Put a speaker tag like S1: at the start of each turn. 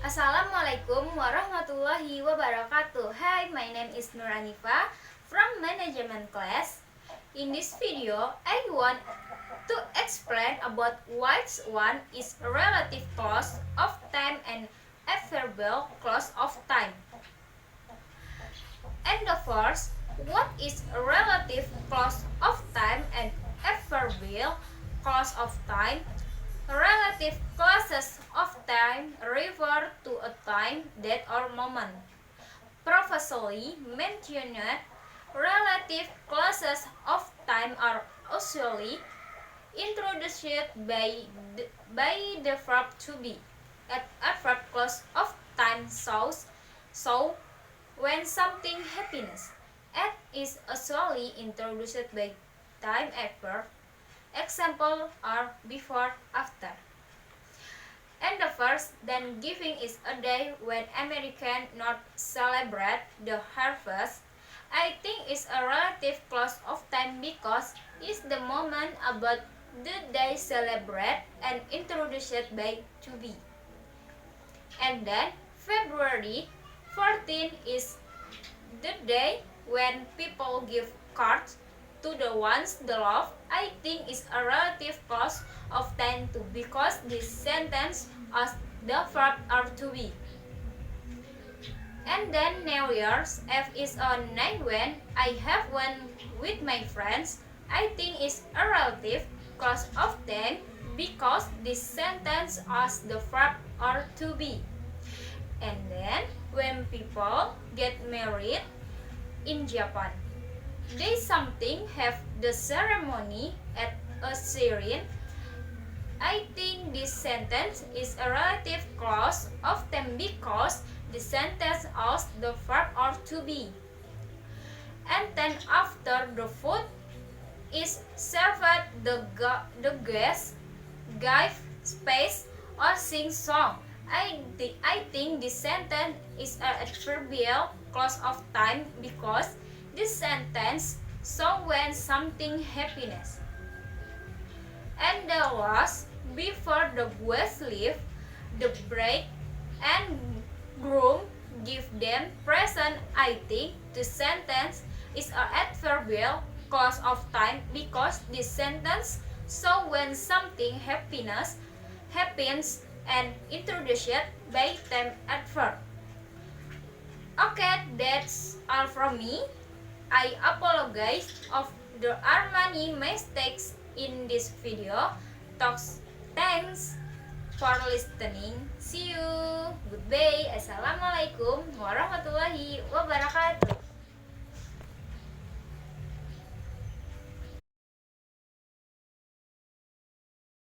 S1: Assalamualaikum warahmatullahi wabarakatuh. Hi, my name is Nur Anifa from management class. In this video, I want to explain about which one is a relative clause of time and adverbial clause of time. And the first, what is a relative clause of time and adverbial clause of time? Relative clauses of time refer to a time, date, or moment. Previously mentioned, relative clauses of time are usually introduced by the verb to be. Adverb clause of time show when something happens. At is usually introduced by time adverb. Example are before, after. And the first, then giving is a day when Americans not celebrate the harvest. I think is a relative clause of time because it's the moment about the day celebrate and introduced by to be. And then February 14 is the day when people give cards to the ones they love. I think is a relative clause of time too because this sentence as the verb are to be. And then New Year's Eve is a night when I have one with my friends. I think is a relative clause of time because this sentence as the verb are to be. And then when people get married in Japan, they something have the ceremony at a shrine. I think this sentence is a relative clause of time because the sentence as the verb are to be. And then after the food is served, the guest give space or sing song. I think this sentence is an adverbial clause of time because this sentence shows when something happiness. And the last, before the guests leave, the bride and groom give them present. I think the sentence is an adverbial clause of time because this sentence shows when something happens and introduced by time adverb. Okay, that's all from me. I apologize of there are many mistakes in this video. Thanks for listening. See you. Goodbye. Assalamualaikum